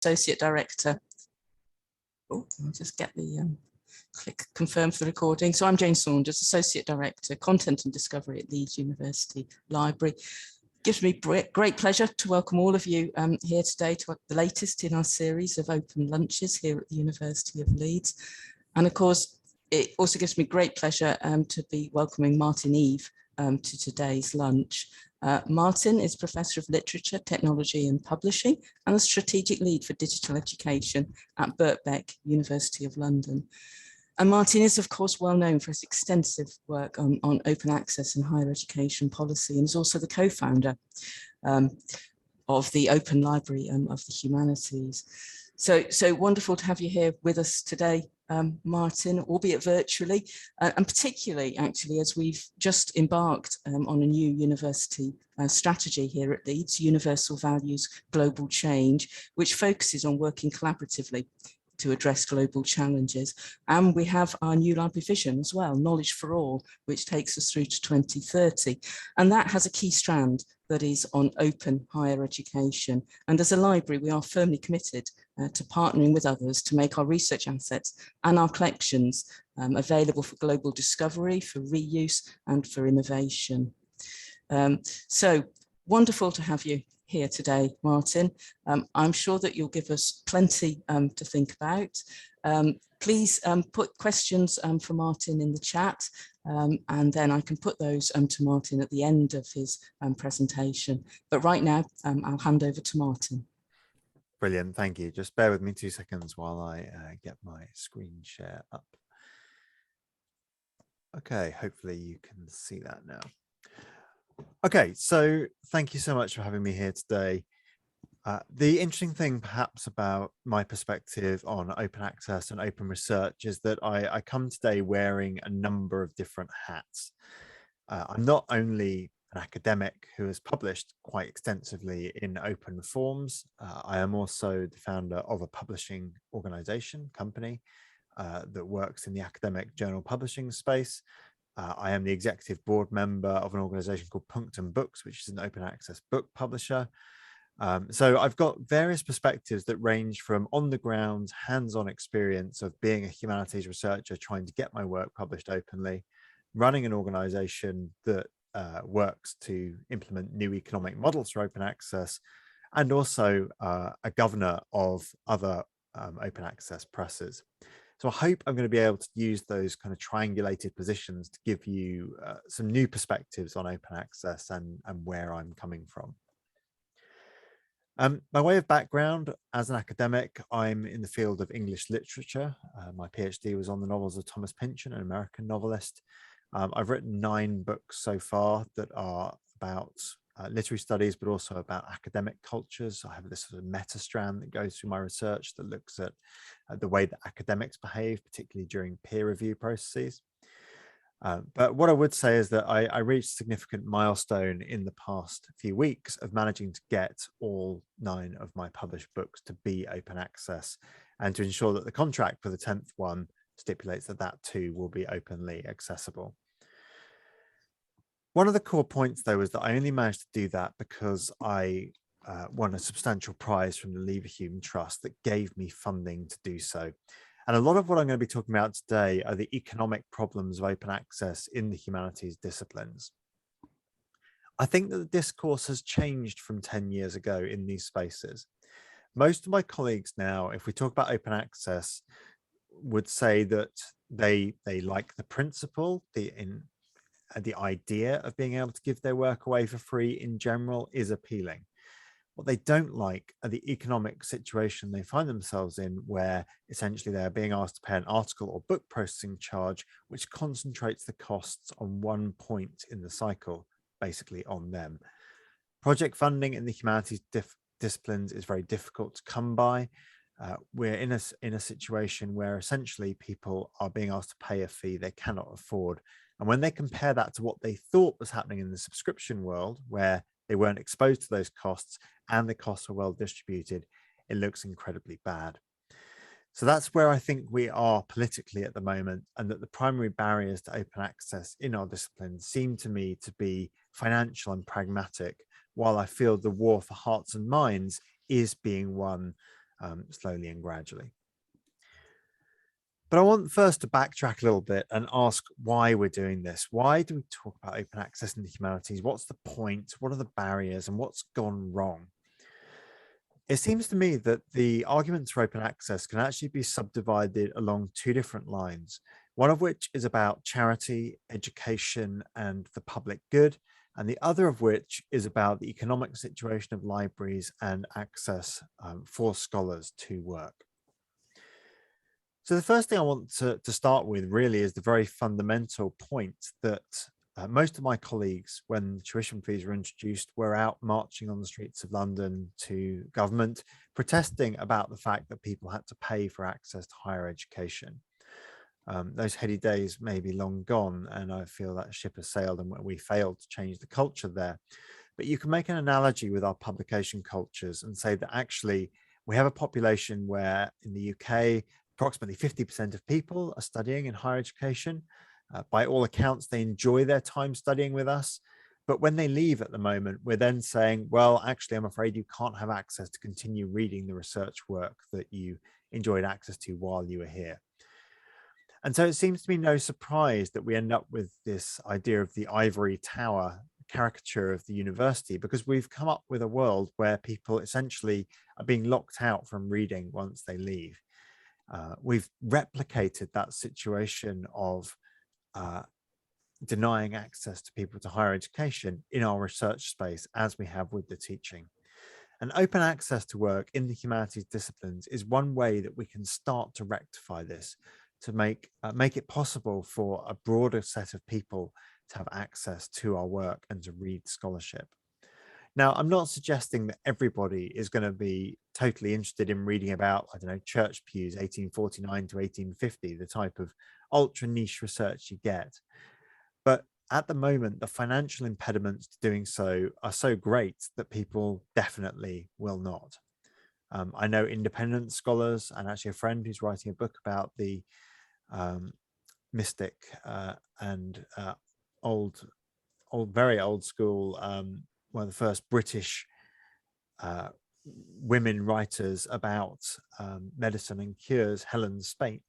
Associate Director. Oh, I'll just get the click confirm for the recording. So I'm Jane Saunders, Associate Director, Content and Discovery at Leeds University Library. Gives me great pleasure to welcome all of you here today to the latest in our series of open lunches here at the University of Leeds. And of course, it also gives me great pleasure to be welcoming Martin Eve to today's lunch. Martin is Professor of Literature, Technology and Publishing and the Strategic Lead for Digital Education at Birkbeck, University of London. And Martin is, of course, well known for his extensive work on open access and higher education policy, and is also the co-founder of the Open Library of the Humanities. So wonderful to have you here with us today, Martin, albeit virtually, and particularly actually as we've just embarked on a new university strategy here at Leeds, Universal Values Global Change, which focuses on working collaboratively to address global challenges. And we have our new library vision as well, Knowledge for All, which takes us through to 2030. And that has a key strand that is on open higher education. And as a library, we are firmly committed to partnering with others to make our research assets and our collections available for global discovery, for reuse, and for innovation. So wonderful to have you here today, Martin. I'm sure that you'll give us plenty to think about. Please put questions for Martin in the chat, and then I can put those to Martin at the end of his presentation. But right now, I'll hand over to Martin. Brilliant, thank you. Just bear with me 2 seconds while I get my screen share up. Okay, hopefully you can see that now. Okay, so thank you so much for having me here today. The interesting thing perhaps about my perspective on open access and open research is that I come today wearing a number of different hats. I'm not only an academic who has published quite extensively in open forms, I am also the founder of a publishing company that works in the academic journal publishing space. I am the executive board member of an organization called Punctum Books, which is an open access book publisher. So I've got various perspectives that range from on the ground, hands-on experience of being a humanities researcher, trying to get my work published openly, running an organization that works to implement new economic models for open access, and also a governor of other open access presses. So I hope I'm going to be able to use those kind of triangulated positions to give you some new perspectives on open access and where I'm coming from. By way of background, as an academic, I'm in the field of English literature. My PhD was on the novels of Thomas Pynchon, an American novelist. I've written 9 books so far that are about literary studies, but also about academic cultures. I have this sort of meta strand that goes through my research that looks at the way that academics behave, particularly during peer review processes. But what I would say is that I reached a significant milestone in the past few weeks of managing to get all 9 of my published books to be open access, and to ensure that the contract for the 10th one stipulates that that too will be openly accessible. One of the core points, though, is that I only managed to do that because I won a substantial prize from the Leverhulme Trust that gave me funding to do so. And a lot of what I'm going to be talking about today are the economic problems of open access in the humanities disciplines. I think that the discourse has changed from 10 years ago in these spaces. Most of my colleagues now, if we talk about open access, would say that they like the principle, the idea of being able to give their work away for free in general is appealing. What they don't like are the economic situation they find themselves in, where essentially they're being asked to pay an article or book processing charge, which concentrates the costs on one point in the cycle, basically on them. Project funding in the humanities disciplines is very difficult to come by. We're in a situation where essentially people are being asked to pay a fee they cannot afford. And when they compare that to what they thought was happening in the subscription world, where they weren't exposed to those costs and the costs were well distributed, it looks incredibly bad. So that's where I think we are politically at the moment, and that the primary barriers to open access in our discipline seem to me to be financial and pragmatic, while I feel the war for hearts and minds is being won slowly and gradually. But I want first to backtrack a little bit and ask why we're doing this. Why do we talk about open access in the humanities? What's the point? What are the barriers and what's gone wrong? It seems to me that the arguments for open access can actually be subdivided along two different lines, one of which is about charity, education, and the public good, and the other of which is about the economic situation of libraries and access for scholars to work. So the first thing I want to start with really is the very fundamental point that most of my colleagues, when tuition fees were introduced, were out marching on the streets of London to government, protesting about the fact that people had to pay for access to higher education. Those heady days may be long gone, and I feel that ship has sailed and we failed to change the culture there. But you can make an analogy with our publication cultures and say that actually we have a population where in the UK, approximately 50% of people are studying in higher education. By all accounts, they enjoy their time studying with us. But when they leave at the moment, we're then saying, well, actually, I'm afraid you can't have access to continue reading the research work that you enjoyed access to while you were here. And so it seems to be no surprise that we end up with this idea of the ivory tower caricature of the university, because we've come up with a world where people essentially are being locked out from reading once they leave. We've replicated that situation of denying access to people to higher education in our research space as we have with the teaching. And open access to work in the humanities disciplines is one way that we can start to rectify this, to make it possible for a broader set of people to have access to our work and to read scholarship. Now, I'm not suggesting that everybody is going to be totally interested in reading about, I don't know, church pews, 1849 to 1850, the type of ultra niche research you get. But at the moment, the financial impediments to doing so are so great that people definitely will not. I know independent scholars, and actually a friend who's writing a book about the mystic and very old school, one of the first British women writers about medicine and cures, Helen Spate,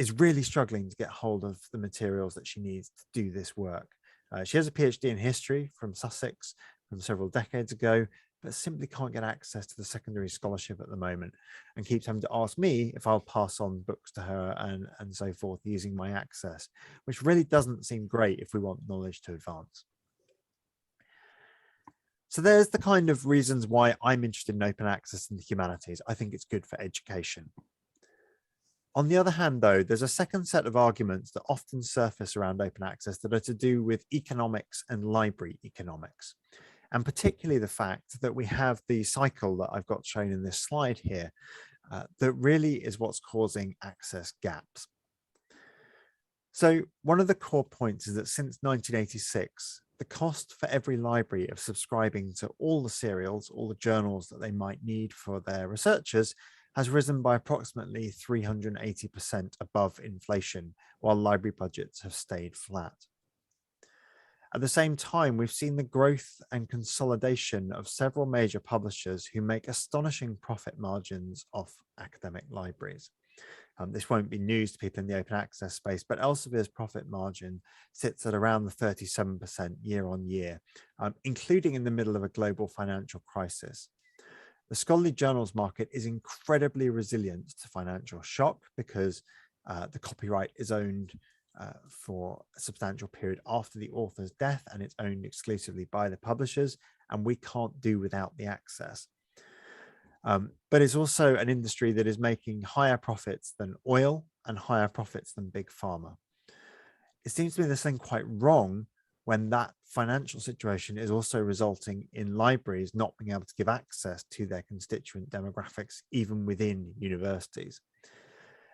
is really struggling to get hold of the materials that she needs to do this work. She has a PhD in history from Sussex from several decades ago, but simply can't get access to the secondary scholarship at the moment, and keeps having to ask me if I'll pass on books to her and so forth using my access, which really doesn't seem great if we want knowledge to advance. So there's the kind of reasons why I'm interested in open access in the humanities. I think it's good for education. On the other hand, though, there's a second set of arguments that often surface around open access that are to do with economics and library economics, and particularly the fact that we have the cycle that I've got shown in this slide here, that really is what's causing access gaps. So one of the core points is that since 1986, the cost for every library of subscribing to all the serials, all the journals that they might need for their researchers, has risen by approximately 380% above inflation, while library budgets have stayed flat. At the same time, we've seen the growth and consolidation of several major publishers who make astonishing profit margins off academic libraries. This won't be news to people in the open access space, but Elsevier's profit margin sits at around the 37% year on year, including in the middle of a global financial crisis. The scholarly journals market is incredibly resilient to financial shock because the copyright is owned for a substantial period after the author's death, and it's owned exclusively by the publishers, and we can't do without the access. But it's also an industry that is making higher profits than oil and higher profits than big pharma. It seems to me there's something quite wrong when that financial situation is also resulting in libraries not being able to give access to their constituent demographics, even within universities.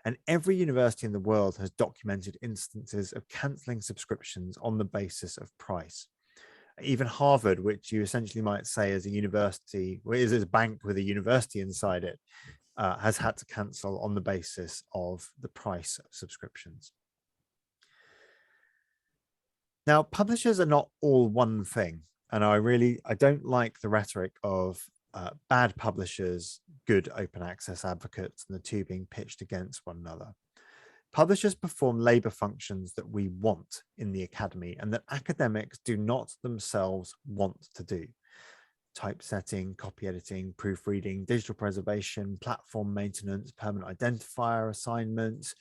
And every university in the world has documented instances of cancelling subscriptions on the basis of price. Even Harvard, which you essentially might say is a university, is a bank with a university inside it, has had to cancel on the basis of the price of subscriptions. Now, publishers are not all one thing, and I don't like the rhetoric of bad publishers, good open access advocates, and the two being pitched against one another. Publishers perform labor functions that we want in the academy and that academics do not themselves want to do. Typesetting, copy editing, proofreading, digital preservation, platform maintenance, permanent identifier assignments,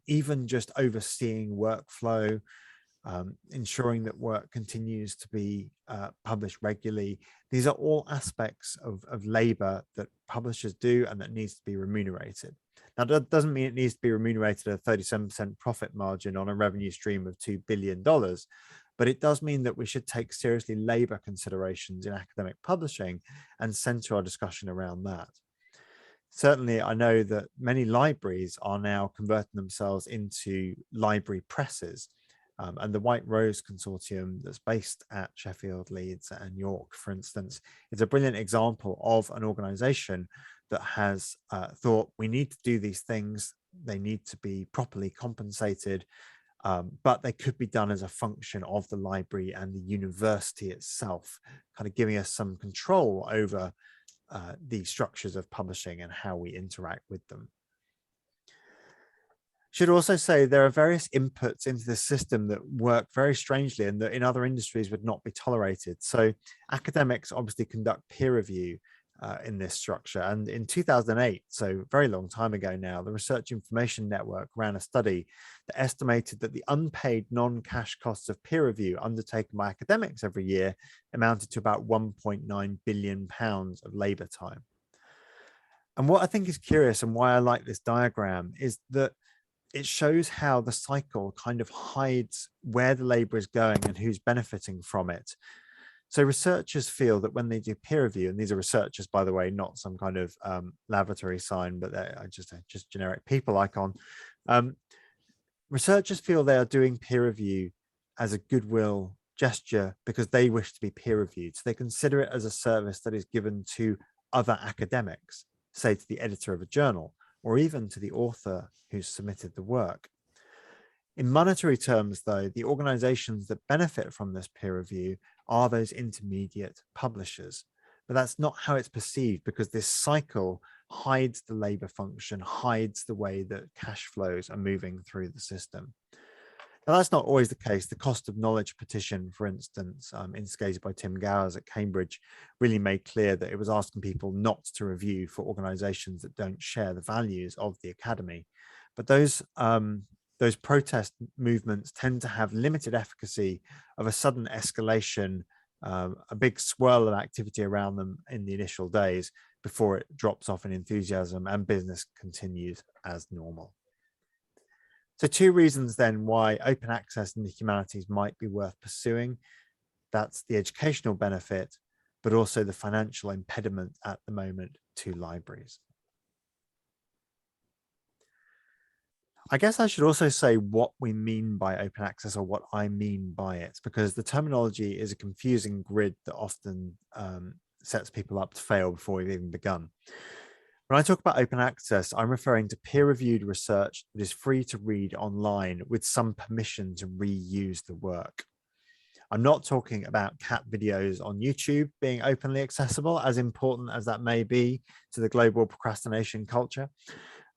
even just overseeing workflow, ensuring that work continues to be published regularly. These are all aspects of labor that publishers do and that needs to be remunerated. Now, that doesn't mean it needs to be remunerated at a 37% profit margin on a revenue stream of $2 billion, but it does mean that we should take seriously labor considerations in academic publishing and center our discussion around that. Certainly, I know that many libraries are now converting themselves into library presses. And the White Rose Consortium that's based at Sheffield, Leeds and York, for instance, is a brilliant example of an organization that has thought we need to do these things. They need to be properly compensated, but they could be done as a function of the library and the university itself, kind of giving us some control over the structures of publishing and how we interact with them. Should also say there are various inputs into the system that work very strangely and that in other industries would not be tolerated. So academics obviously conduct peer review in this structure. And in 2008, so a very long time ago now, the Research Information Network ran a study that estimated that the unpaid non-cash costs of peer review undertaken by academics every year amounted to about £1.9 billion of labour time. And what I think is curious and why I like this diagram is that it shows how the cycle kind of hides where the labour is going and who's benefiting from it. So researchers feel that when they do peer review, and these are researchers, by the way, not some kind of laboratory sign, but they're just generic people icon. Researchers feel they are doing peer review as a goodwill gesture because they wish to be peer reviewed. So they consider it as a service that is given to other academics, say to the editor of a journal, or even to the author who's submitted the work. In monetary terms, though, the organizations that benefit from this peer review are those intermediate publishers. But that's not how it's perceived, because this cycle hides the labor function, hides the way that cash flows are moving through the system. Now, that's not always the case. The cost of knowledge petition, for instance, instigated by Tim Gowers at Cambridge, really made clear that it was asking people not to review for organizations that don't share the values of the academy. But those protest movements tend to have limited efficacy of a sudden escalation, a big swirl of activity around them in the initial days before it drops off in enthusiasm and business continues as normal. So 2 reasons then why open access in the humanities might be worth pursuing. That's the educational benefit, but also the financial impediment at the moment to libraries. I guess I should also say what we mean by open access, or what I mean by it, because the terminology is a confusing grid that often sets people up to fail before we've even begun. When I talk about open access, I'm referring to peer-reviewed research that is free to read online with some permission to reuse the work. I'm not talking about cat videos on YouTube being openly accessible, as important as that may be to the global procrastination culture.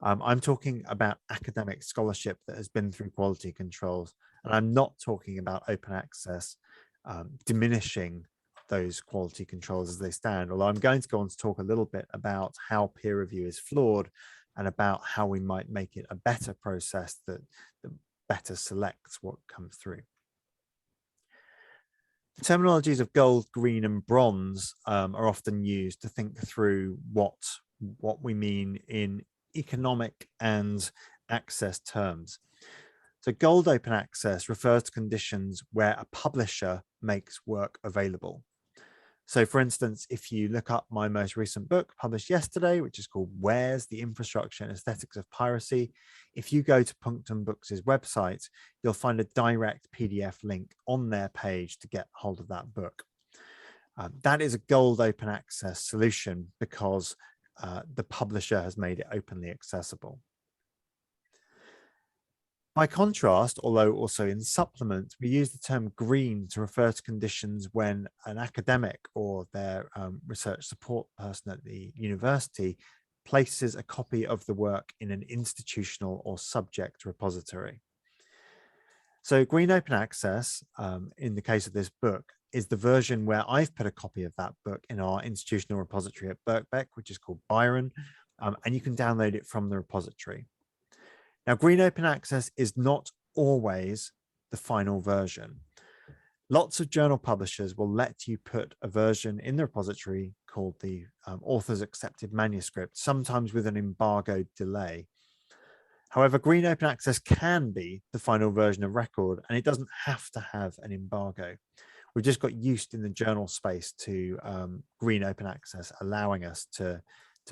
I'm talking about academic scholarship that has been through quality controls, and I'm not talking about open access diminishing those quality controls as they stand, although I'm going to go on to talk a little bit about how peer review is flawed and about how we might make it a better process that better selects what comes through. The terminologies of gold, green and bronze are often used to think through what we mean in economic and access terms. So gold open access refers to conditions where a publisher makes work available. So for instance, if you look up my most recent book published yesterday, which is called Where's the Infrastructure and Aesthetics of Piracy, if you go to Punctum Books' website, you'll find a direct PDF link on their page to get hold of that book. That is a gold open access solution because the publisher has made it openly accessible. By contrast, although also in supplement, we use the term green to refer to conditions when an academic or their research support person at the university places a copy of the work in an institutional or subject repository. So green open access, in the case of this book, is the version where I've put a copy of that book in our institutional repository at Birkbeck, which is called Byron, and you can download it from the repository. Now, green open access is not always the final version. Lots of journal publishers will let you put a version in the repository called the author's accepted manuscript, sometimes with an embargoed delay. However, green open access can be the final version of record, and it doesn't have to have an embargo. We've just got used in the journal space to green open access, allowing us to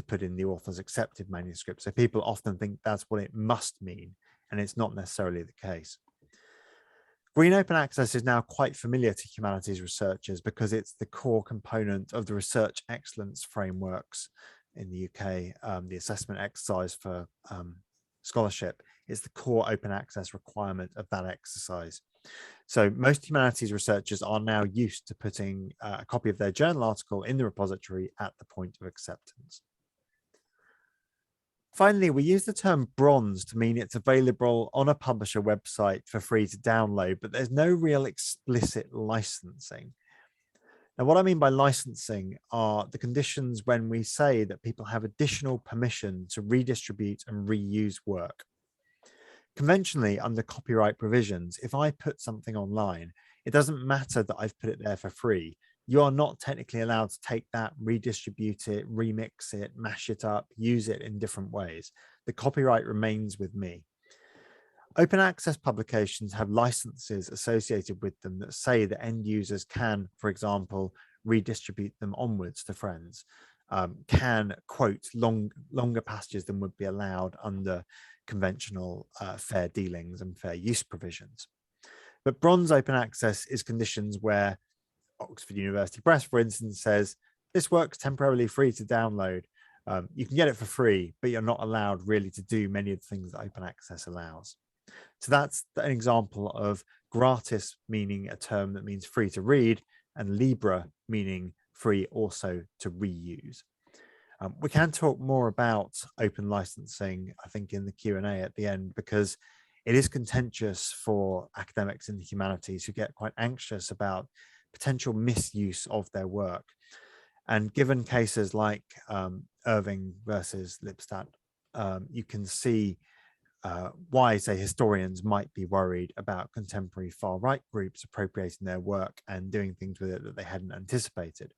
put in the author's accepted manuscript. So people often think that's what it must mean, and it's not necessarily the case. Green open access is now quite familiar to humanities researchers because it's the core component of the research excellence frameworks in the UK, the assessment exercise for scholarship is the core open access requirement of that exercise. So most humanities researchers are now used to putting a copy of their journal article in the repository at the point of acceptance. Finally, we use the term bronze to mean it's available on a publisher website for free to download, but there's no real explicit licensing. Now, what I mean by licensing are the conditions when we say that people have additional permission to redistribute and reuse work. Conventionally, under copyright provisions, if I put something online, it doesn't matter that I've put it there for free. You are not technically allowed to take that, redistribute it, remix it, mash it up, use it in different ways. The copyright remains with me. Open access publications have licenses associated with them that say that end users can, for example, redistribute them onwards to friends, can quote longer passages than would be allowed under conventional fair dealings and fair use provisions. But bronze open access is conditions where Oxford University Press, for instance, says this work's temporarily free to download. You can get it for free, but you're not allowed really to do many of the things that open access allows. So that's an example of gratis meaning a term that means free to read, and libre meaning free also to reuse. We can talk more about open licensing, I think, in the Q&A at the end, because it is contentious for academics in the humanities who get quite anxious about potential misuse of their work. And given cases like Irving versus Lipstadt, you can see why, say, historians might be worried about contemporary far-right groups appropriating their work and doing things with it that they hadn't anticipated.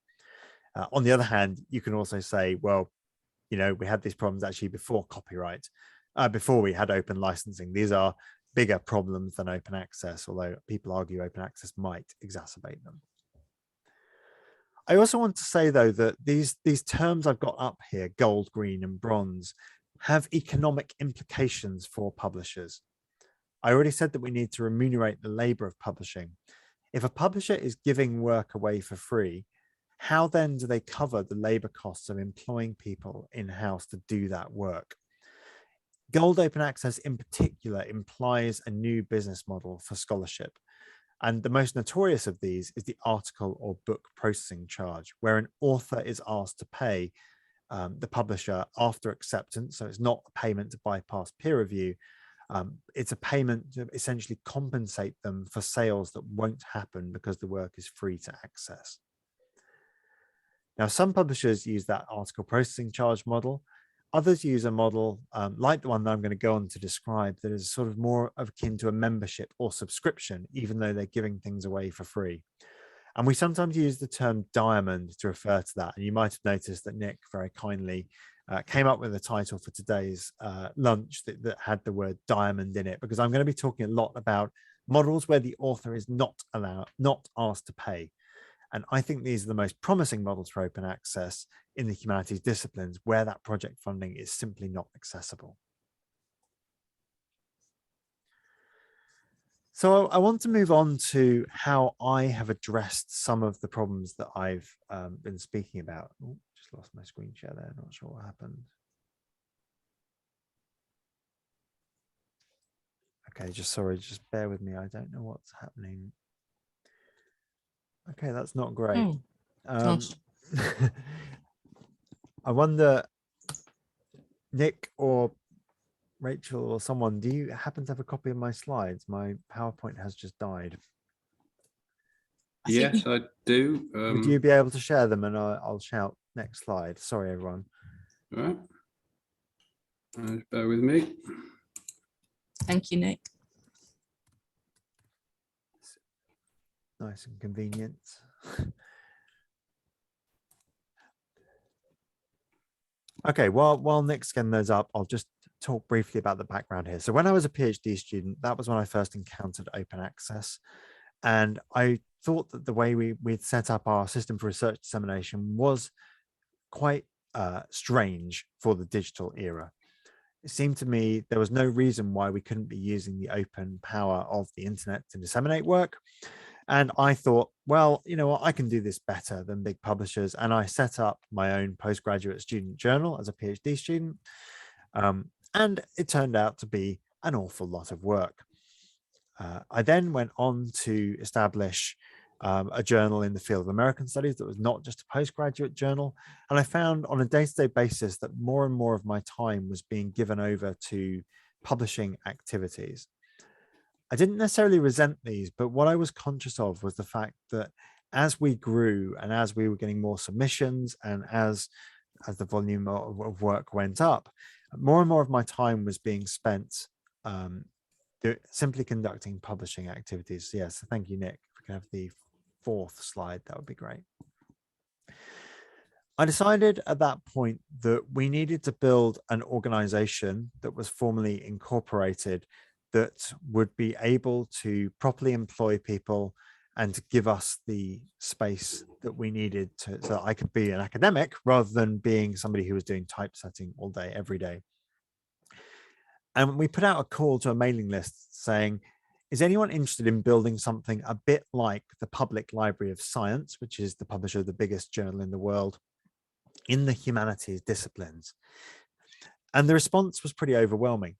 On the other hand, you can also say, well, you know, we had these problems actually before copyright, before we had open licensing. These are bigger problems than open access, although people argue open access might exacerbate them. I also want to say, though, that these terms I've got up here, gold, green, and bronze, have economic implications for publishers. I already said that we need to remunerate the labor of publishing. If a publisher is giving work away for free, how then do they cover the labor costs of employing people in-house to do that work? Gold open access in particular implies a new business model for scholarship. And the most notorious of these is the article or book processing charge, where an author is asked to pay the publisher after acceptance. So it's not a payment to bypass peer review. It's a payment to essentially compensate them for sales that won't happen because the work is free to access. Now, some publishers use that article processing charge model. Others use a model like the one that I'm going to go on to describe that is sort of more akin to a membership or subscription, even though they're giving things away for free. And we sometimes use the term diamond to refer to that. And you might have noticed that Nick very kindly came up with a title for today's lunch that had the word diamond in it, because I'm going to be talking a lot about models where the author is not asked to pay. And I think these are the most promising models for open access in the humanities disciplines, where that project funding is simply not accessible. So I want to move on to how I have addressed some of the problems that I've been speaking about. Ooh, just lost my screen share there, not sure what happened. Okay, just bear with me. I don't know what's happening. Okay, that's not great. Gosh. I wonder, Nick or Rachel or someone, do you happen to have a copy of my slides? My PowerPoint has just died. Yes, I do. Would you be able to share them, and I'll shout next slide? Sorry, everyone. All right. Bear with me. Thank you, Nick. Nice and convenient. Okay, while Nick's getting those up, I'll just talk briefly about the background here. So when I was a PhD student, that was when I first encountered open access. And I thought that the way we'd set up our system for research dissemination was quite strange for the digital era. It seemed to me there was no reason why we couldn't be using the open power of the internet to disseminate work. And I thought, well, you know what, I can do this better than big publishers. And I set up my own postgraduate student journal as a PhD student. And it turned out to be an awful lot of work. I then went on to establish a journal in the field of American studies that was not just a postgraduate journal. And I found on a day-to-day basis that more and more of my time was being given over to publishing activities. I didn't necessarily resent these, but what I was conscious of was the fact that as we grew and as we were getting more submissions and as the volume of work went up, more and more of my time was being spent simply conducting publishing activities. Yes, thank you, Nick. If we can have the 4th slide, that would be great. I decided at that point that we needed to build an organization that was formally incorporated that would be able to properly employ people and to give us the space that we needed so that I could be an academic rather than being somebody who was doing typesetting all day, every day. And we put out a call to a mailing list saying, is anyone interested in building something a bit like the Public Library of Science, which is the publisher of the biggest journal in the world, in the humanities disciplines? And the response was pretty overwhelming.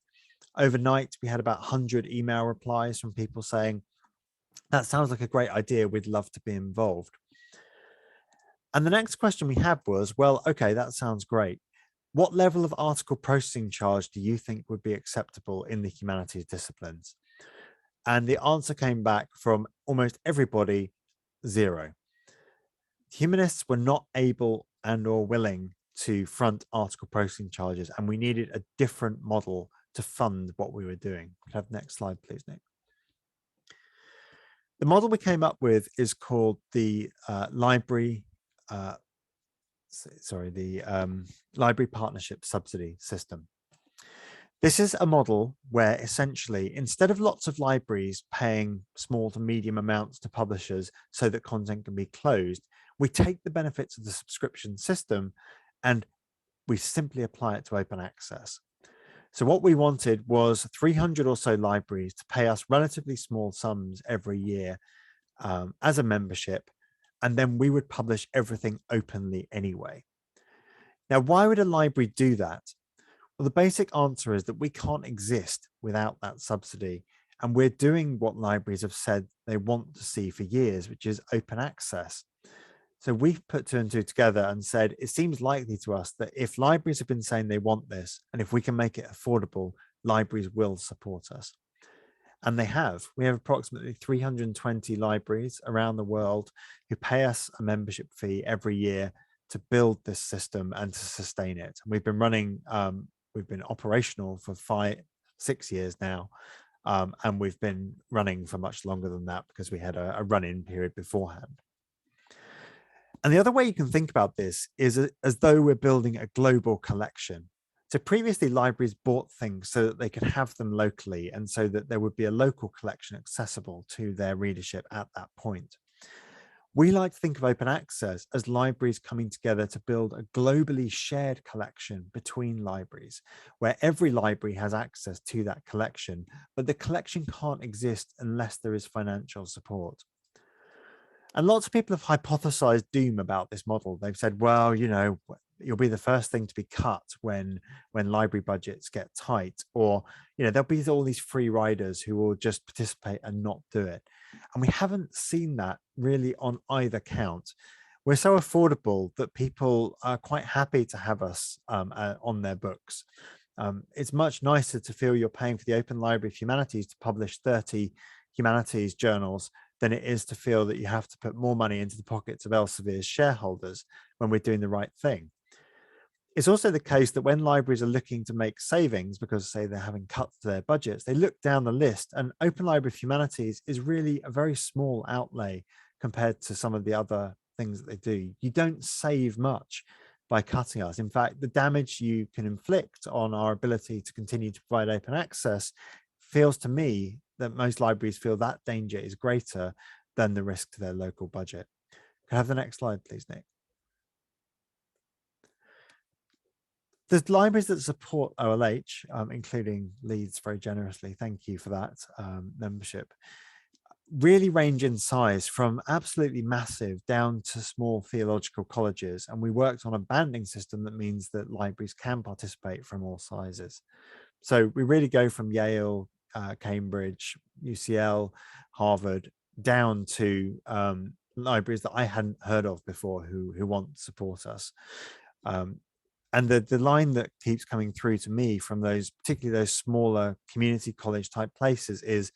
Overnight, we had about 100 email replies from people saying, that sounds like a great idea, we'd love to be involved. And the next question we had was, well, okay, that sounds great. What level of article processing charge do you think would be acceptable in the humanities disciplines? And the answer came back from almost everybody, 0. Humanists were not able and or willing to front article processing charges, and we needed a different model to fund what we were doing. Could I have the next slide, please, Nick? The model we came up with is called the Library Partnership Subsidy System. This is a model where essentially, instead of lots of libraries paying small to medium amounts to publishers so that content can be closed, we take the benefits of the subscription system and we simply apply it to open access. So what we wanted was 300 or so libraries to pay us relatively small sums every year as a membership, and then we would publish everything openly anyway. Now, why would a library do that? Well, the basic answer is that we can't exist without that subsidy, and we're doing what libraries have said they want to see for years, which is open access. So we've put 2 and 2 together and said, it seems likely to us that if libraries have been saying they want this, and if we can make it affordable, libraries will support us. And they have. We have approximately 320 libraries around the world who pay us a membership fee every year to build this system and to sustain it. And we've been running, we've been operational for 5-6 years now. And we've been running for much longer than that because we had a run-in period beforehand. And the other way you can think about this is as though we're building a global collection. So previously, libraries bought things so that they could have them locally and so that there would be a local collection accessible to their readership at that point. We like to think of open access as libraries coming together to build a globally shared collection between libraries, where every library has access to that collection, but the collection can't exist unless there is financial support. And lots of people have hypothesized doom about this model. They've said, well, you know, you'll be the first thing to be cut when library budgets get tight, or there'll be all these free riders who will just participate and not do it. And we haven't seen that really on either count. We're so affordable that people are quite happy to have us on their books. It's much nicer to feel you're paying for the Open Library of Humanities to publish 30 humanities journals than it is to feel that you have to put more money into the pockets of Elsevier's shareholders when we're doing the right thing. It's also the case that when libraries are looking to make savings because, say, they're having cuts to their budgets, they look down the list, and Open Library of Humanities is really a very small outlay compared to some of the other things that they do. You don't save much by cutting us. In fact, the damage you can inflict on our ability to continue to provide open access feels to me that most libraries feel that danger is greater than the risk to their local budget. Can I have the next slide, please, Nick? There's libraries that support OLH, including Leeds very generously. Thank you for that membership. Really range in size from absolutely massive down to small theological colleges. And we worked on a banding system that means that libraries can participate from all sizes. So we really go from Yale, Cambridge, UCL, Harvard, down to libraries that I hadn't heard of before who want to support us. And the line that keeps coming through to me from those, particularly those smaller community college type places, is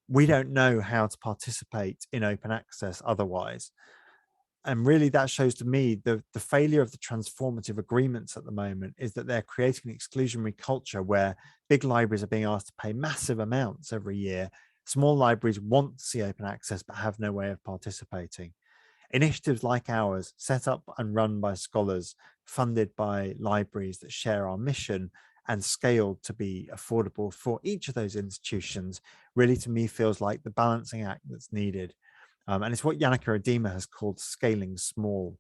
we don't know how to participate in open access otherwise. And really that shows to me the failure of the transformative agreements at the moment is that they're creating an exclusionary culture where big libraries are being asked to pay massive amounts every year. Small libraries want to see open access but have no way of participating. Initiatives like ours, set up and run by scholars, funded by libraries that share our mission and scaled to be affordable for each of those institutions, really to me feels like the balancing act that's needed. And it's what Yannicka Adema has called scaling small,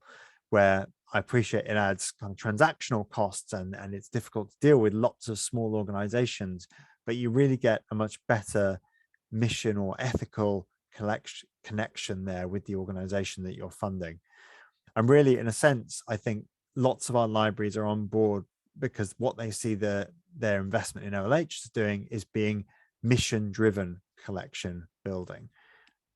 where I appreciate it adds kind of transactional costs and it's difficult to deal with lots of small organizations, but you really get a much better mission or ethical connection there with the organization that you're funding. And really, in a sense, I think lots of our libraries are on board because what they see their investment in OLH is doing is being mission-driven collection building,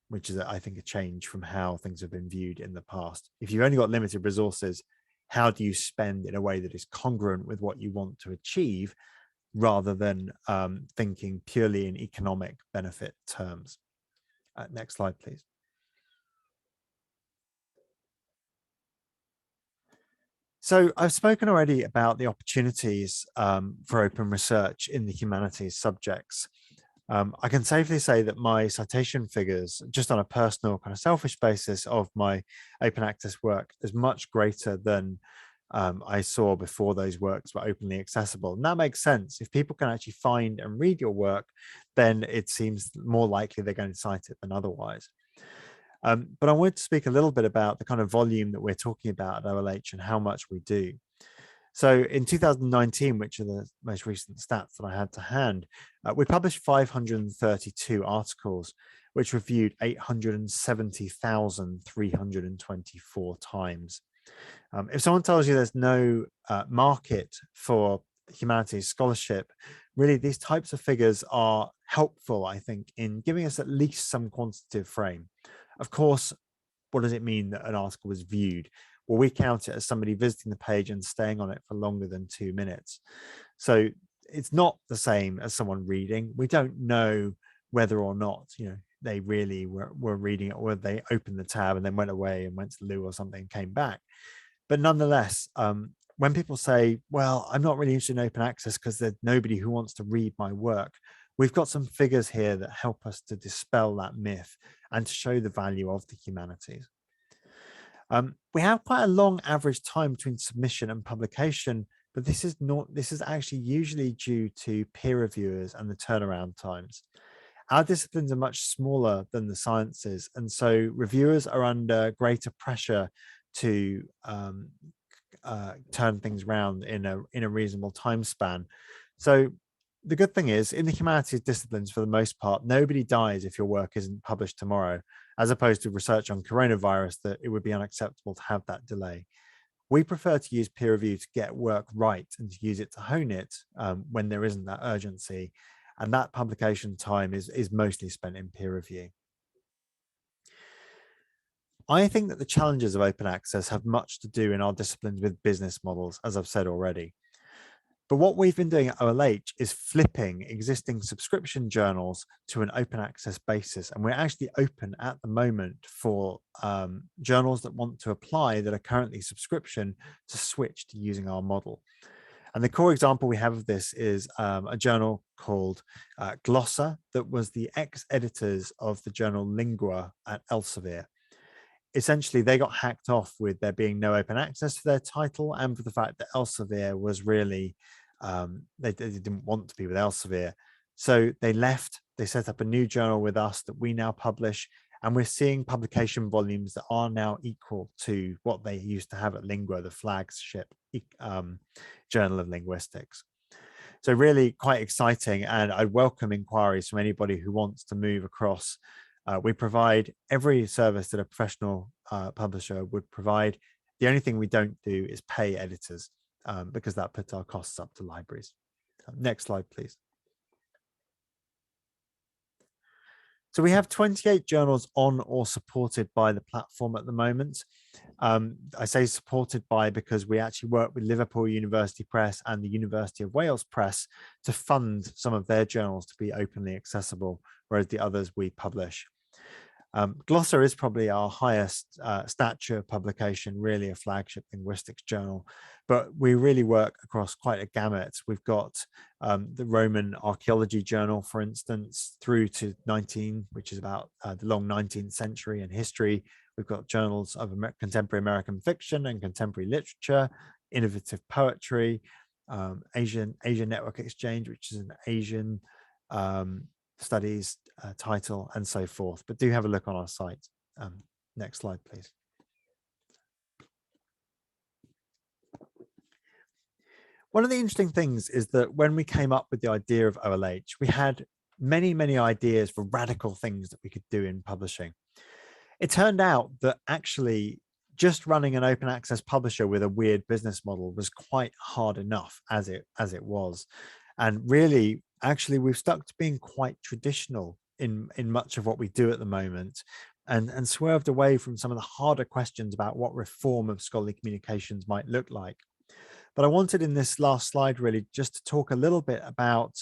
which is, I think, a change from how things have been viewed in the past. If you've only got limited resources, how do you spend in a way that is congruent with what you want to achieve, rather than thinking purely in economic benefit terms? Next slide, please. So I've spoken already about the opportunities for open research in the humanities subjects. I can safely say that my citation figures, just on a personal kind of selfish basis of my open access work, is much greater than I saw before those works were openly accessible. And that makes sense. If people can actually find and read your work, then it seems more likely they're going to cite it than otherwise. But I wanted to speak a little bit about the kind of volume that we're talking about at OLH and how much we do. So in 2019, which are the most recent stats that I had to hand, we published 532 articles, which were viewed 870,324 times. If someone tells you there's no market for humanities scholarship, really these types of figures are helpful, I think, in giving us at least some quantitative frame. Of course, what does it mean that an article was viewed? Well, we count it as somebody visiting the page and staying on it for longer than 2 minutes. So it's not the same as someone reading. We don't know whether or not, they really were reading it, or they opened the tab and then went away and went to the loo or something and came back. But nonetheless, when people say, well, I'm not really interested in open access because there's nobody who wants to read my work, we've got some figures here that help us to dispel that myth and to show the value of the humanities. We have quite a long average time between submission and publication, but this is actually usually due to peer reviewers and the turnaround times. Our disciplines are much smaller than the sciences, and so reviewers are under greater pressure to turn things around in a reasonable time span. So the good thing is, in the humanities disciplines, for the most part, nobody dies if your work isn't published tomorrow, as opposed to research on coronavirus, that it would be unacceptable to have that delay. We prefer to use peer review to get work right and to use it to hone it when there isn't that urgency. And that publication time is mostly spent in peer review. I think that the challenges of open access have much to do in our disciplines with business models, as I've said already. But what we've been doing at OLH is flipping existing subscription journals to an open access basis. And we're actually open at the moment for journals that want to apply that are currently subscription to switch to using our model. And the core example we have of this is a journal called Glossa that was the ex-editors of the journal Lingua at Elsevier. Essentially, they got hacked off with there being no open access to their title and for the fact that Elsevier was really, they didn't want to be with Elsevier. So they left, they set up a new journal with us that we now publish, and we're seeing publication volumes that are now equal to what they used to have at Lingua, the flagship journal of linguistics. So really quite exciting, and I welcome inquiries from anybody who wants to move across. We provide every service that a professional publisher would provide. The only thing we don't do is pay editors because that puts our costs up to libraries. Next slide, please. So we have 28 journals on or supported by the platform at the moment. I say supported by because we actually work with Liverpool University Press and the University of Wales Press to fund some of their journals to be openly accessible, whereas the others we publish. Glossa is probably our highest stature publication, really a flagship linguistics journal, but we really work across quite a gamut. We've got the Roman Archaeology Journal, for instance, through to 19, which is about the long 19th century and history. We've got journals of contemporary American fiction and contemporary literature, innovative poetry, Asian Network Exchange, which is an Asian studies title, and so forth. But do have a look on our site. Next slide, please. One of the interesting things is that when we came up with the idea of OLH, we had many ideas for radical things that we could do in publishing. It turned out that actually just running an open access publisher with a weird business model was quite hard enough as it was. And really, actually, we've stuck to being quite traditional in much of what we do at the moment, and swerved away from some of the harder questions about what reform of scholarly communications might look like. But I wanted in this last slide really just to talk a little bit about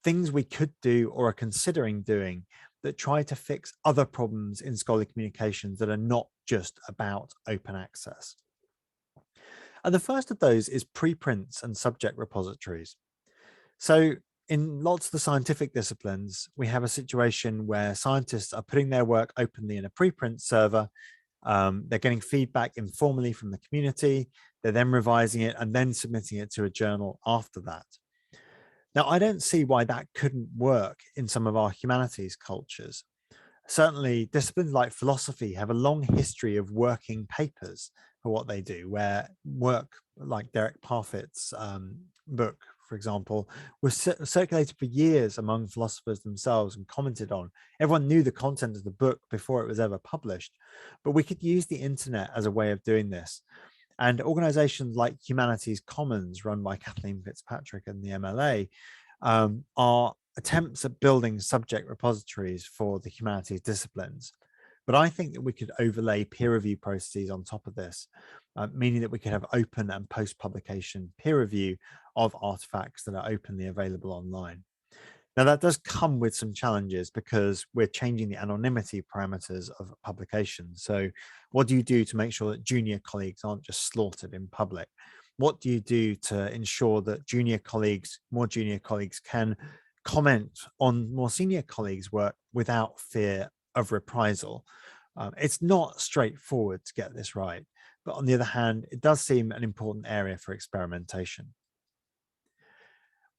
things we could do or are considering doing that try to fix other problems in scholarly communications that are not just about open access. And the first of those is preprints and subject repositories. So in lots of the scientific disciplines, we have a situation where scientists are putting their work openly in a preprint server. They're getting feedback informally from the community. They're then revising it and then submitting it to a journal after that. Now, I don't see why that couldn't work in some of our humanities cultures. Certainly, disciplines like philosophy have a long history of working papers for what they do, where work like Derek Parfit's book, for example, was circulated for years among philosophers themselves and commented on. Everyone knew the content of the book before it was ever published, but we could use the internet as a way of doing this. And organizations like Humanities Commons, run by Kathleen Fitzpatrick and the MLA, are attempts at building subject repositories for the humanities disciplines. But I think that we could overlay peer review processes on top of this, meaning that we could have open and post-publication peer review of artifacts that are openly available online. Now, that does come with some challenges because we're changing the anonymity parameters of publications. So what do you do to make sure that junior colleagues aren't just slaughtered in public? What do you do to ensure that more junior colleagues can comment on more senior colleagues' work without fear of reprisal? It's not straightforward to get this right, but on the other hand, it does seem an important area for experimentation.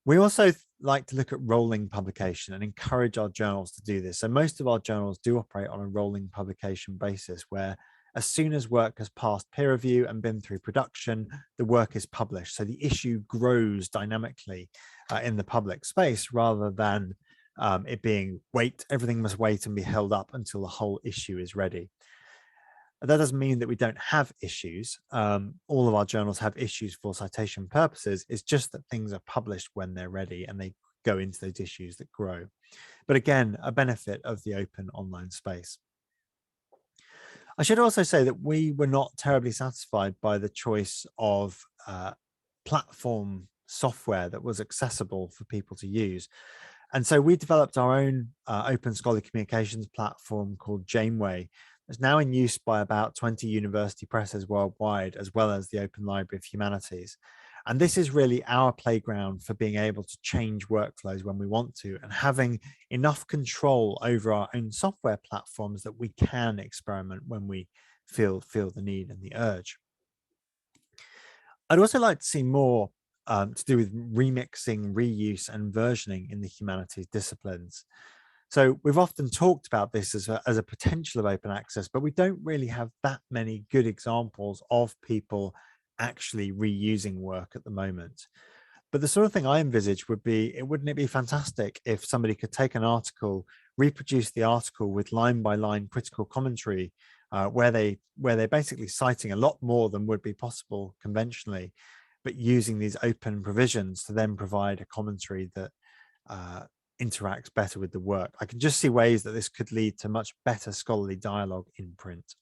We also like to look at rolling publication and encourage our journals to do this. So most of our journals do operate on a rolling publication basis, where as soon as work has passed peer review and been through production, the work is published. So the issue grows dynamically in the public space rather than it being everything must wait and be held up until the whole issue is ready. That doesn't mean that we don't have issues. All of our journals have issues for citation purposes. It's just that things are published when they're ready and they go into those issues that grow. But again, a benefit of the open online space. I should also say that we were not terribly satisfied by the choice of platform software that was accessible for people to use. And so we developed our own open scholarly communications platform called Janeway. It's now in use by about 20 university presses worldwide, as well as the Open Library of Humanities. And this is really our playground for being able to change workflows when we want to, and having enough control over our own software platforms that we can experiment when we feel the need and the urge. I'd also like to see more to do with remixing, reuse, and versioning in the humanities disciplines. So we've often talked about this as a potential of open access, but we don't really have that many good examples of people actually reusing work at the moment. But the sort of thing I envisage would be, wouldn't it be fantastic if somebody could take an article, reproduce the article with line by line critical commentary, where they're basically citing a lot more than would be possible conventionally, but using these open provisions to then provide a commentary that interacts better with the work. I can just see ways that this could lead to much better scholarly dialogue in print.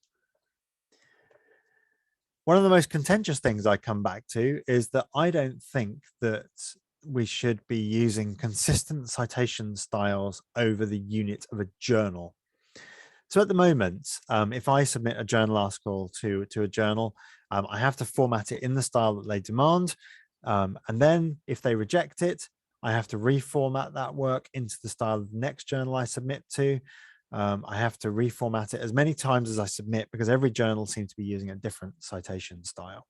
One of the most contentious things I come back to is that I don't think that we should be using consistent citation styles over the unit of a journal. So at the moment, if I submit a journal article to a journal, I have to format it in the style that they demand. And then if they reject it, I have to reformat that work into the style of the next journal I submit to. I have to reformat it as many times as I submit, because every journal seems to be using a different citation style.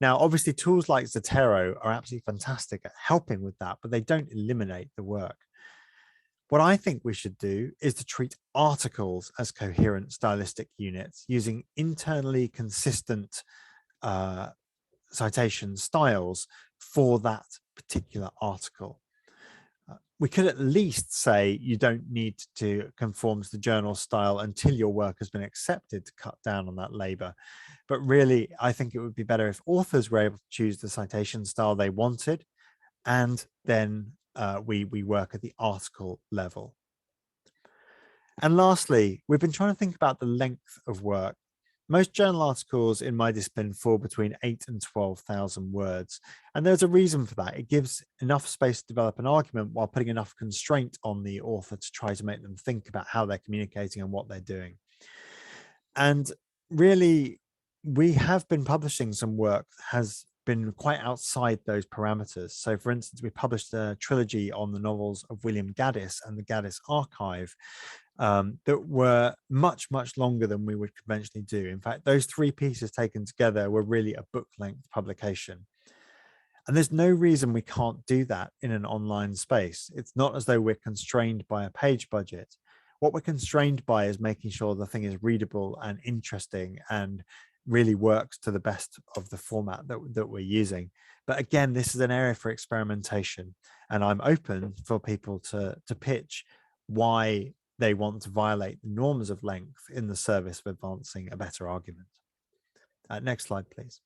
Now, obviously, tools like Zotero are absolutely fantastic at helping with that, but they don't eliminate the work. What I think we should do is to treat articles as coherent stylistic units using internally consistent citation styles for that particular article. We could at least say you don't need to conform to the journal style until your work has been accepted to cut down on that labor. But really, I think it would be better if authors were able to choose the citation style they wanted, and then we work at the article level. And lastly, we've been trying to think about the length of work. Most journal articles in my discipline fall between 8,000 and 12,000 words. And there's a reason for that. It gives enough space to develop an argument while putting enough constraint on the author to try to make them think about how they're communicating and what they're doing. And really, we have been publishing some work that has been quite outside those parameters. So for instance, we published a trilogy on the novels of William Gaddis and the Gaddis Archive that were much, much longer than we would conventionally do. In fact, those three pieces taken together were really a book-length publication. And there's no reason we can't do that in an online space. It's not as though we're constrained by a page budget. What we're constrained by is making sure the thing is readable and interesting and really works to the best of the format that we're using. But again, this is an area for experimentation, and I'm open for people to pitch why they want to violate the norms of length in the service of advancing a better argument. Next slide, please.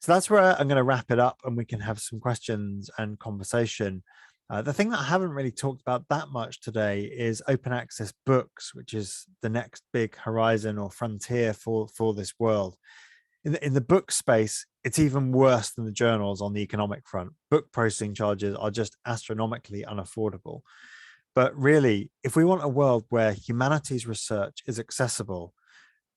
So that's where I'm going to wrap it up, and we can have some questions and conversation. The thing that I haven't really talked about that much today is open access books, which is the next big horizon or frontier for this world. In the book space, it's even worse than the journals on the economic front. Book processing charges are just astronomically unaffordable. But really, if we want a world where humanities research is accessible,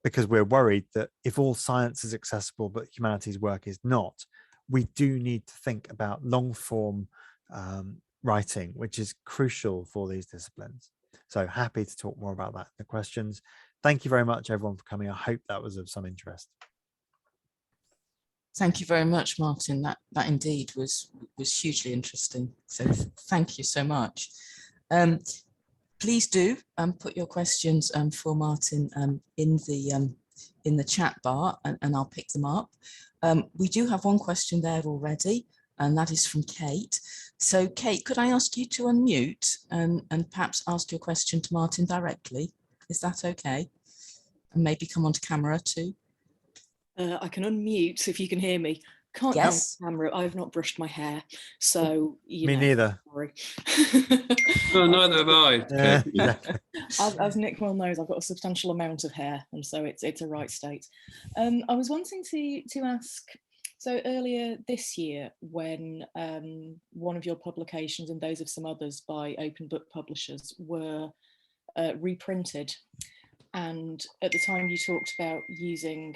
because we're worried that if all science is accessible but humanities work is not, we do need to think about long form writing, which is crucial for these disciplines. So happy to talk more about that in the questions. Thank you very much, everyone, for coming. I hope that was of some interest. Thank you very much, Martin. That indeed was hugely interesting. So thank you so much. Please do put your questions for Martin in the chat bar, and I'll pick them up. We do have one question there already, and that is from Kate. So Kate, could I ask you to unmute and perhaps ask your question to Martin directly? Is that okay? And maybe come onto camera too. I can unmute if you can hear me. Can't Yes. come on camera. I've not brushed my hair, so Me neither. Sorry. Oh, neither have I. Yeah, Okay. exactly. As Nick well knows, I've got a substantial amount of hair, and so it's a right state. I was wanting to ask. So earlier this year, when one of your publications and those of some others by open book publishers were reprinted, and at the time you talked about using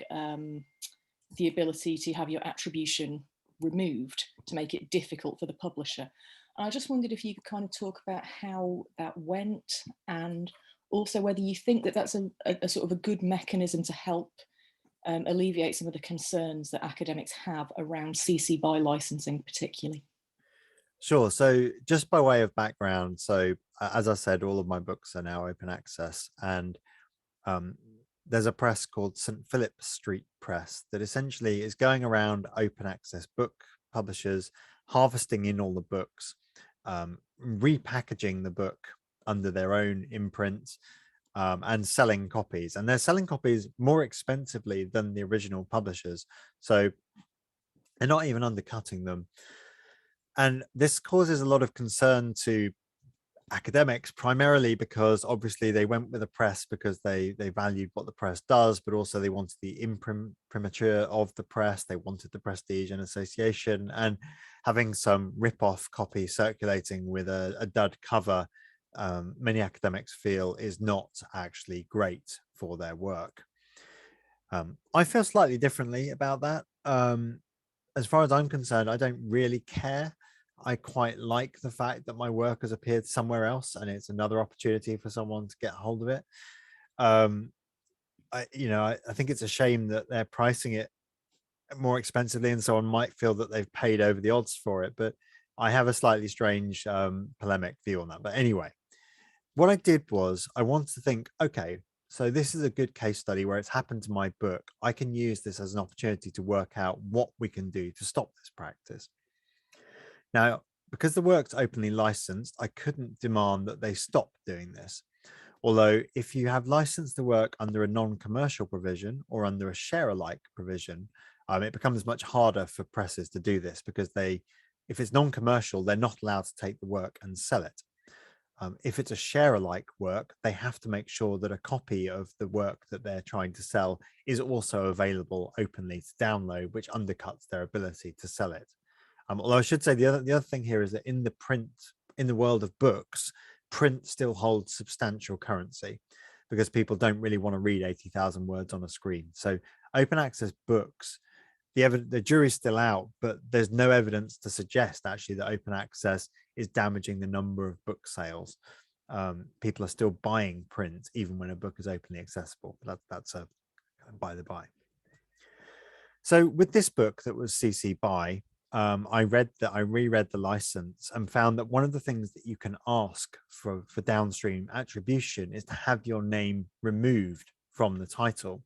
the ability to have your attribution removed to make it difficult for the publisher. And I just wondered if you could kind of talk about how that went, and also whether you think that that's a sort of a good mechanism to help alleviate some of the concerns that academics have around CC BY licensing particularly. Sure. So just by way of background, so as I said, all of my books are now open access, and there's a press called St. Philip Street Press that essentially is going around open access book publishers, harvesting in all the books, repackaging the book under their own imprint, and selling copies. And they're selling copies more expensively than the original publishers. So they're not even undercutting them. And this causes a lot of concern to academics, primarily because obviously they went with the press because they valued what the press does, but also they wanted the imprimatur of the press, they wanted the prestige and association, and having some rip-off copy circulating with a dud cover, many academics feel is not actually great for their work. I feel slightly differently about that. As far as I'm concerned, I don't really care. I quite like the fact that my work has appeared somewhere else and it's another opportunity for someone to get hold of it. I think it's a shame that they're pricing it more expensively and someone might feel that they've paid over the odds for it, but I have a slightly strange polemic view on that. But anyway, what I did was I wanted to think, okay, so this is a good case study where it's happened to my book. I can use this as an opportunity to work out what we can do to stop this practice. Now, because the work's openly licensed, I couldn't demand that they stop doing this. Although if you have licensed the work under a non-commercial provision or under a share-alike provision, it becomes much harder for presses to do this because if it's non-commercial, they're not allowed to take the work and sell it. If it's a share-alike work, they have to make sure that a copy of the work that they're trying to sell is also available openly to download, which undercuts their ability to sell it. Although I should say the other thing here is that in the world of books, print still holds substantial currency because people don't really want to read 80,000 words on a screen. So open access books, the jury's still out, but there's no evidence to suggest actually that open access is damaging the number of book sales. People are still buying print even when a book is openly accessible. That's a by the by. So with this book that was CC BY, I reread the license and found that one of the things that you can ask for downstream attribution is to have your name removed from the title.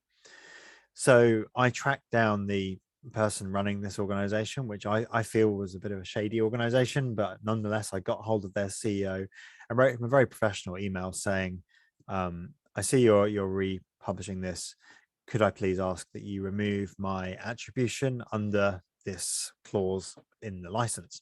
So I tracked down the person running this organization, which I feel was a bit of a shady organization, but nonetheless, I got hold of their CEO and wrote him a very professional email saying, I see you're republishing this. Could I please ask that you remove my attribution under this clause in the license?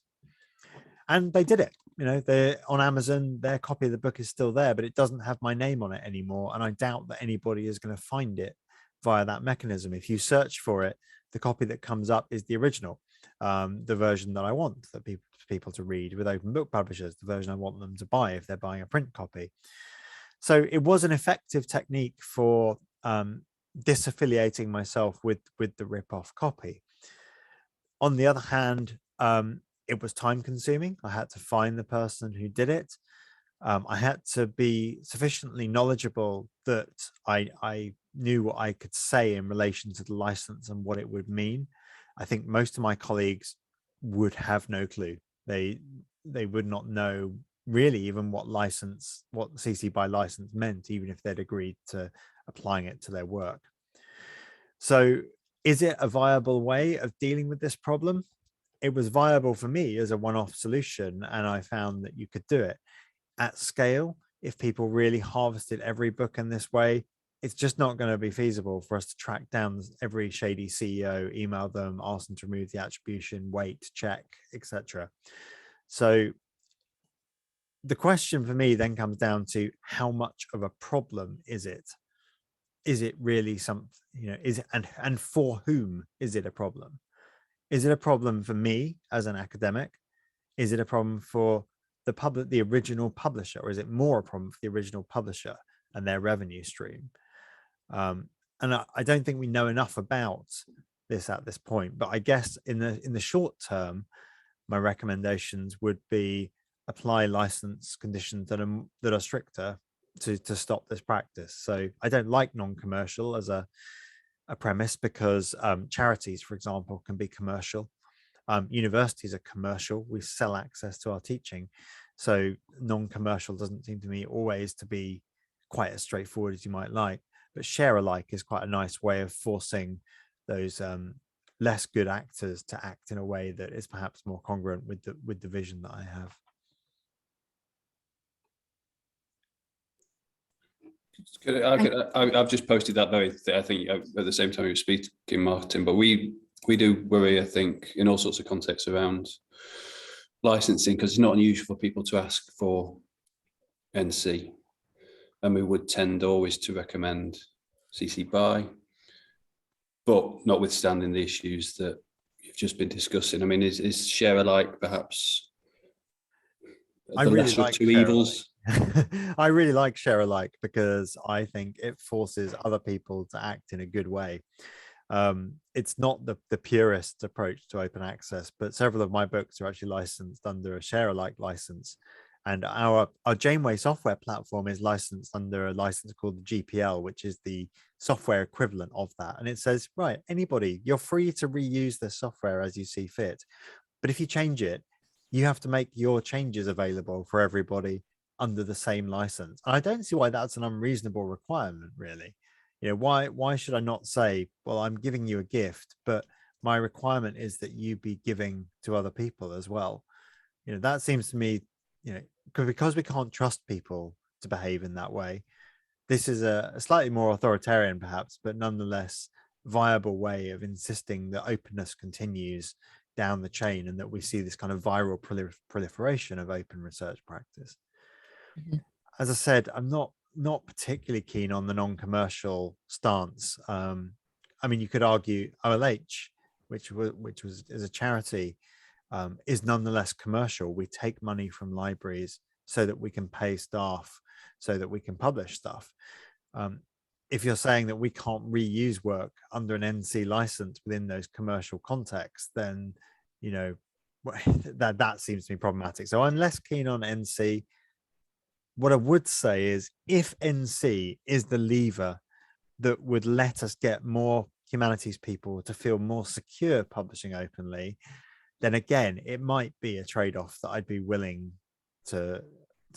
And they did it. They're on Amazon, their copy of the book is still there, but it doesn't have my name on it anymore. And I doubt that anybody is going to find it via that mechanism. If you search for it, the copy that comes up is the original, the version that I want that people to read with open book publishers, the version I want them to buy if they're buying a print copy. So it was an effective technique for disaffiliating myself with the rip-off copy. On the other hand, it was time consuming. I had to find the person who did it. I had to be sufficiently knowledgeable that I knew what I could say in relation to the license and what it would mean. I think most of my colleagues would have no clue. They would not know really even what CC BY license meant, even if they'd agreed to applying it to their work. So is it a viable way of dealing with this problem? It was viable for me as a one-off solution, and I found that you could do it. At scale, if people really harvested every book in this way, it's just not going to be feasible for us to track down every shady CEO, email them, ask them to remove the attribution, wait, check, etc. So the question for me then comes down to how much of a problem is it? Is it really something, is it, and for whom is it a problem? Is it a problem for me as an academic? Is it a problem for the original publisher, or is it more a problem for the original publisher and their revenue stream? And I don't think we know enough about this at this point, but I guess in the short term, my recommendations would be apply license conditions that are stricter to stop this practice. So I don't like non-commercial as a premise, because charities, for example, can be commercial. Universities are commercial. We sell access to our teaching. So non-commercial doesn't seem to me always to be quite as straightforward as you might like. But share alike is quite a nice way of forcing those less good actors to act in a way that is perhaps more congruent with the vision that I have. I've just posted that very thing, I think, at the same time you were speaking, Martin, but we do worry, I think, in all sorts of contexts around licensing, because it's not unusual for people to ask for NC, and we would tend always to recommend CC BY, but notwithstanding the issues that you've just been discussing, I mean, is share alike perhaps the lesser of two evils? I really like share alike because I think it forces other people to act in a good way. It's not the purest approach to open access, but several of my books are actually licensed under a share alike license, and our Janeway software platform is licensed under a license called the GPL, which is the software equivalent of that. And it says, right, anybody, you're free to reuse this software as you see fit, but if you change it, you have to make your changes available for everybody under the same license. And I don't see why that's an unreasonable requirement, really. Why should I not say, well, I'm giving you a gift, but my requirement is that you be giving to other people as well? That seems to me, because we can't trust people to behave in that way. This is a slightly more authoritarian, perhaps, but nonetheless viable way of insisting that openness continues down the chain, and that we see this kind of viral proliferation of open research practice. Mm-hmm. As I said, I'm not particularly keen on the non-commercial stance. I mean, you could argue OLH, which was as a charity, is nonetheless commercial. We take money from libraries so that we can pay staff, so that we can publish stuff. If you're saying that we can't reuse work under an NC license within those commercial contexts, then that seems to be problematic. So I'm less keen on NC. What I would say is, if NC is the lever that would let us get more humanities people to feel more secure publishing openly, then again, it might be a trade-off that I'd be willing to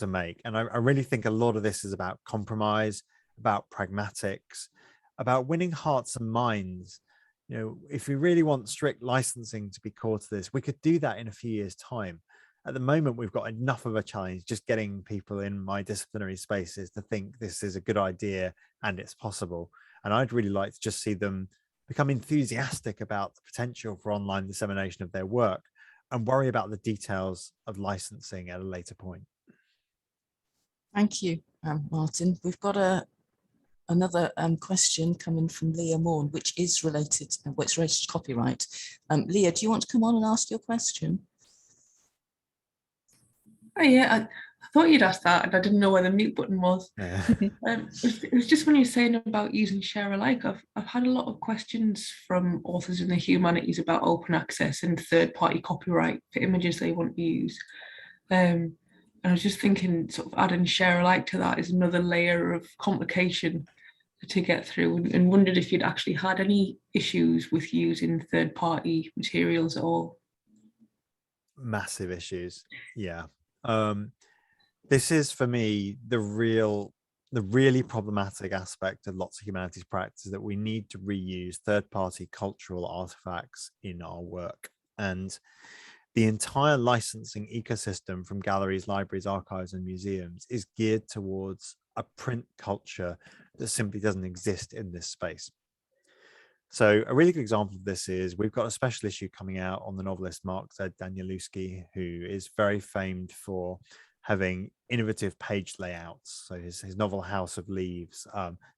make. And I really think a lot of this is about compromise, about pragmatics, about winning hearts and minds. If we really want strict licensing to be core to this, we could do that in a few years' time. At the moment, we've got enough of a challenge just getting people in my disciplinary spaces to think this is a good idea and it's possible. And I'd really like to just see them become enthusiastic about the potential for online dissemination of their work, and worry about the details of licensing at a later point. Thank you, Martin. We've got another question coming from Leah Morn, which is related to copyright. Leah, do you want to come on and ask your question? Oh yeah, I thought you'd asked that, and I didn't know where the mute button was. Yeah. It was just when you were saying about using share alike. I've had a lot of questions from authors in the humanities about open access and third-party copyright for images they want to use. And I was just thinking, sort of adding share alike to that is another layer of complication to get through, and wondered if you'd actually had any issues with using third-party materials at all. Massive issues, yeah. This is, for me, the really problematic aspect of lots of humanities practice, that we need to reuse third-party cultural artifacts in our work. And the entire licensing ecosystem from galleries, libraries, archives, and museums is geared towards a print culture that simply doesn't exist in this space. So a really good example of this is we've got a special issue coming out on the novelist Mark Z. Danielewski, who is very famed for having innovative page layouts. So his novel House of Leaves,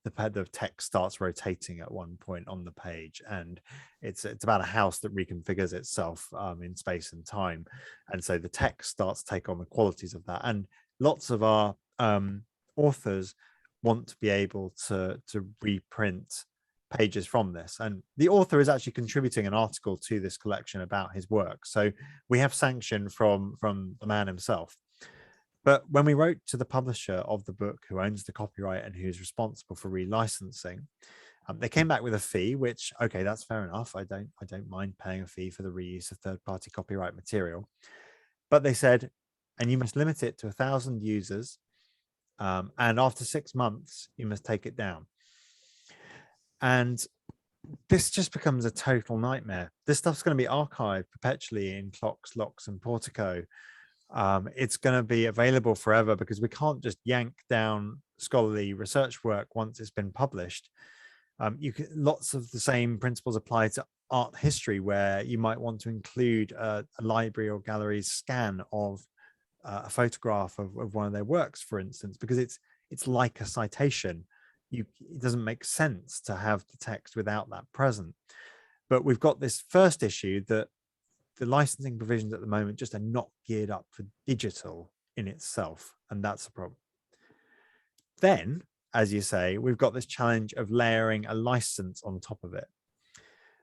the text starts rotating at one point on the page, and it's about a house that reconfigures itself in space and time, and so the text starts to take on the qualities of that. And lots of our authors want to be able to reprint pages from this, and the author is actually contributing an article to this collection about his work, so we have sanction from the man himself. But when we wrote to the publisher of the book, who owns the copyright and who's responsible for relicensing, they came back with a fee, which, okay, that's fair enough. I don't mind paying a fee for the reuse of third-party copyright material. But they said, and you must limit it to 1,000 users, and after 6 months, you must take it down. And this just becomes a total nightmare. This stuff's going to be archived perpetually in Clocks, Locks, and Portico. It's going to be available forever because we can't just yank down scholarly research work once it's been published. Lots of the same principles apply to art history, where you might want to include a library or gallery's scan of a photograph of one of their works, for instance, because it's like a citation. It doesn't make sense to have the text without that present. But we've got this first issue that the licensing provisions at the moment just are not geared up for digital in itself, and that's a problem. Then, as you say, we've got this challenge of layering a license on top of it.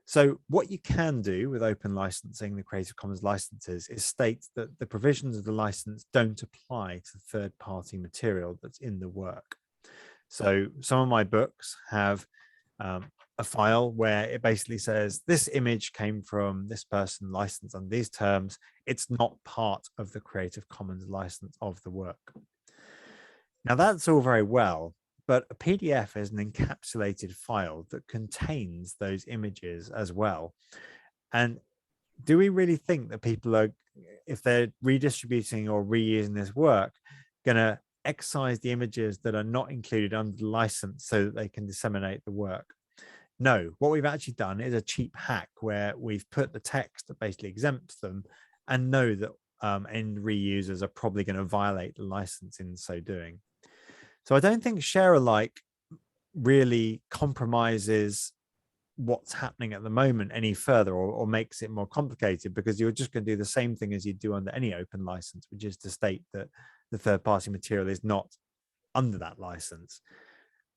So what you can do with open licensing, the Creative Commons licenses, is state that the provisions of the license don't apply to third-party material that's in the work. So some of my books have a file where it basically says this image came from this person, licensed on these terms. It's not part of the Creative Commons license of the work. Now that's all very well, but a PDF is an encapsulated file that contains those images as well. And do we really think that people are, if they're redistributing or reusing this work, going to excise the images that are not included under the license so that they can disseminate the work? No, what we've actually done is a cheap hack where we've put the text that basically exempts them, and know that end reusers are probably going to violate the license in so doing. So I don't think share alike really compromises what's happening at the moment any further, or makes it more complicated, because you're just going to do the same thing as you do under any open license, which is to state that the third party material is not under that license.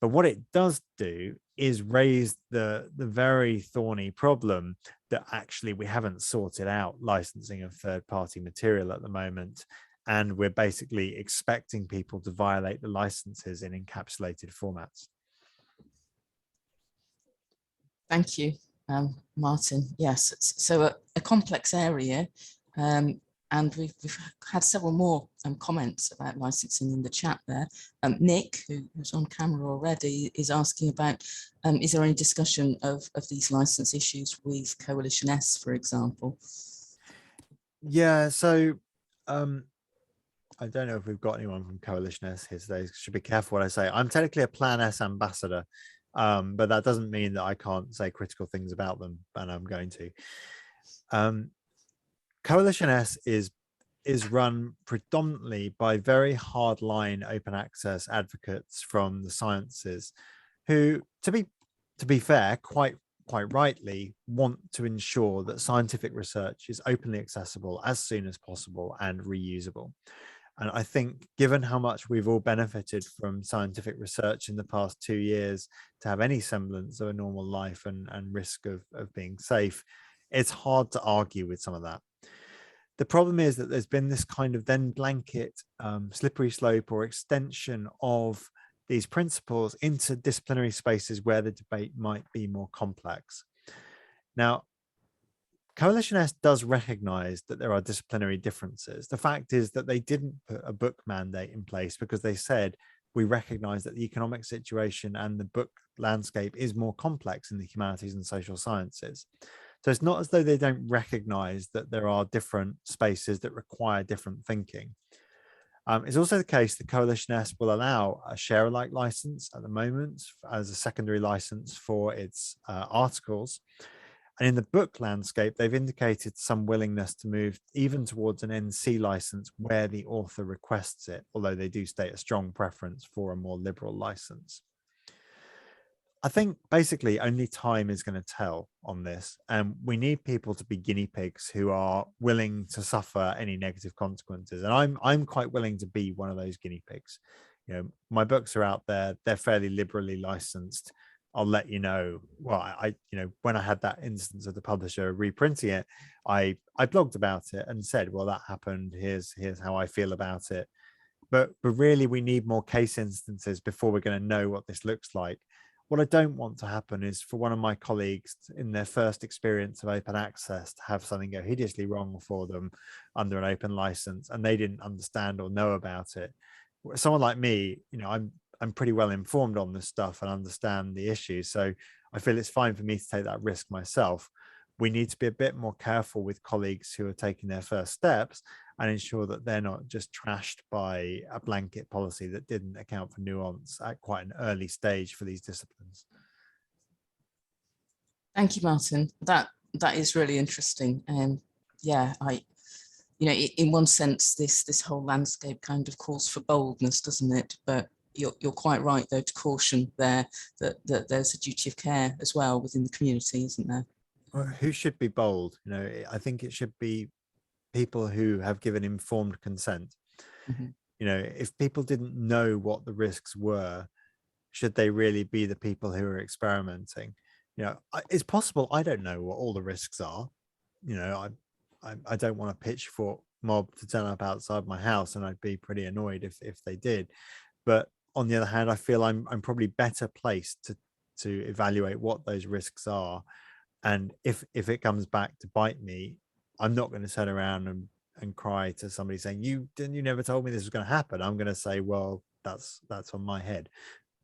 But what it does do is raise the very thorny problem that actually we haven't sorted out licensing of third party material at the moment. And we're basically expecting people to violate the licenses in encapsulated formats. Thank you, Martin. Yes, so a complex area, and we've had several more comments about licensing in the chat there. Nick, who's on camera already, is asking about, is there any discussion of these license issues with Coalition S, for example? Yeah, so I don't know if we've got anyone from Coalition S here today. Should be careful what I say. I'm technically a Plan S ambassador, but that doesn't mean that I can't say critical things about them, and I'm going to. Coalition S is run predominantly by very hardline open access advocates from the sciences, who, to be fair, quite rightly want to ensure that scientific research is openly accessible as soon as possible and reusable. And I think, given how much we've all benefited from scientific research in the past 2 years, to have any semblance of a normal life and risk of being safe, it's hard to argue with some of that. The problem is that there's been this kind of then blanket slippery slope or extension of these principles into disciplinary spaces where the debate might be more complex. Now, Coalition S does recognize that there are disciplinary differences. The fact is that they didn't put a book mandate in place because they said, we recognize that the economic situation and the book landscape is more complex in the humanities and social sciences. So it's not as though they don't recognize that there are different spaces that require different thinking. It's also the case that Coalition S will allow a share-alike license at the moment as a secondary license for its articles. And in the book landscape, they've indicated some willingness to move even towards an NC license where the author requests it, although they do state a strong preference for a more liberal license. I think basically only time is going to tell on this, and we need people to be guinea pigs who are willing to suffer any negative consequences. And I'm quite willing to be one of those guinea pigs. You know, my books are out there; they're fairly liberally licensed. I'll let you know. Well, when I had that instance of the publisher reprinting it, I blogged about it and said, well, that happened. Here's how I feel about it. But really, we need more case instances before we're going to know what this looks like. What I don't want to happen is for one of my colleagues in their first experience of open access to have something go hideously wrong for them under an open license and they didn't understand or know about it. Someone like me, I'm pretty well informed on this stuff and understand the issues. So I feel it's fine for me to take that risk myself. We need to be a bit more careful with colleagues who are taking their first steps and ensure that they're not just trashed by a blanket policy that didn't account for nuance at quite an early stage for these disciplines. Thank you, Martin. That is really interesting. And yeah, in one sense, this whole landscape kind of calls for boldness, doesn't it? But you're quite right, though, to caution there that there's a duty of care as well within the community, isn't there? Who should be bold? I think it should be people who have given informed consent. Mm-hmm. If people didn't know what the risks were, should they really be the people who are experimenting? It's possible I don't know what all the risks are. I don't want a pitchfork mob to turn up outside my house, and I'd be pretty annoyed if they did. But on the other hand, I feel I'm probably better placed to evaluate what those risks are. And if it comes back to bite me, I'm not going to turn around and cry to somebody saying, you never told me this was going to happen. I'm going to say, well, that's on my head.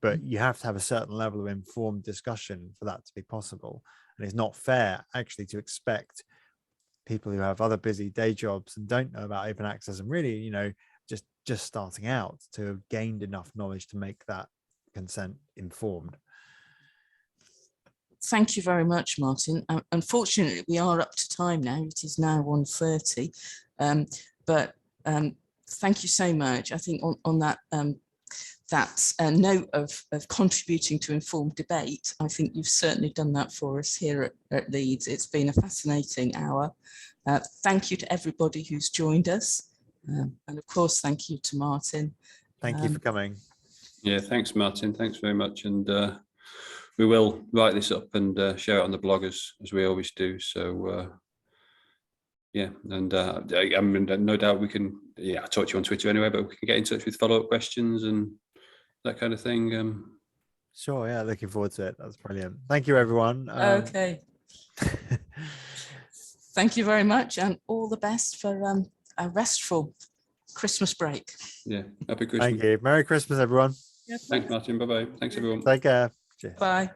But you have to have a certain level of informed discussion for that to be possible. And it's not fair actually to expect people who have other busy day jobs and don't know about open access and really, just starting out to have gained enough knowledge to make that consent informed. Thank you very much, Martin. Unfortunately, we are up to time now. It is now 1:30. But thank you so much. I think on that note of contributing to informed debate, I think you've certainly done that for us here at Leeds. It's been a fascinating hour. Thank you to everybody who's joined us. And of course, thank you to Martin. Thank you for coming. Yeah, thanks, Martin. Thanks very much. And we will write this up and share it on the blog as we always do. So yeah, and I mean, no doubt we can, I'll talk to you on Twitter anyway, but we can get in touch with follow-up questions and that kind of thing. Sure, yeah, looking forward to it. That's brilliant. Thank you, everyone. Okay. Thank you very much, and all the best for a restful Christmas break. Yeah, happy Christmas. Thank you. Merry Christmas, everyone. Thanks, Martin. Bye-bye. Thanks, everyone. Take care. Cheers. Bye.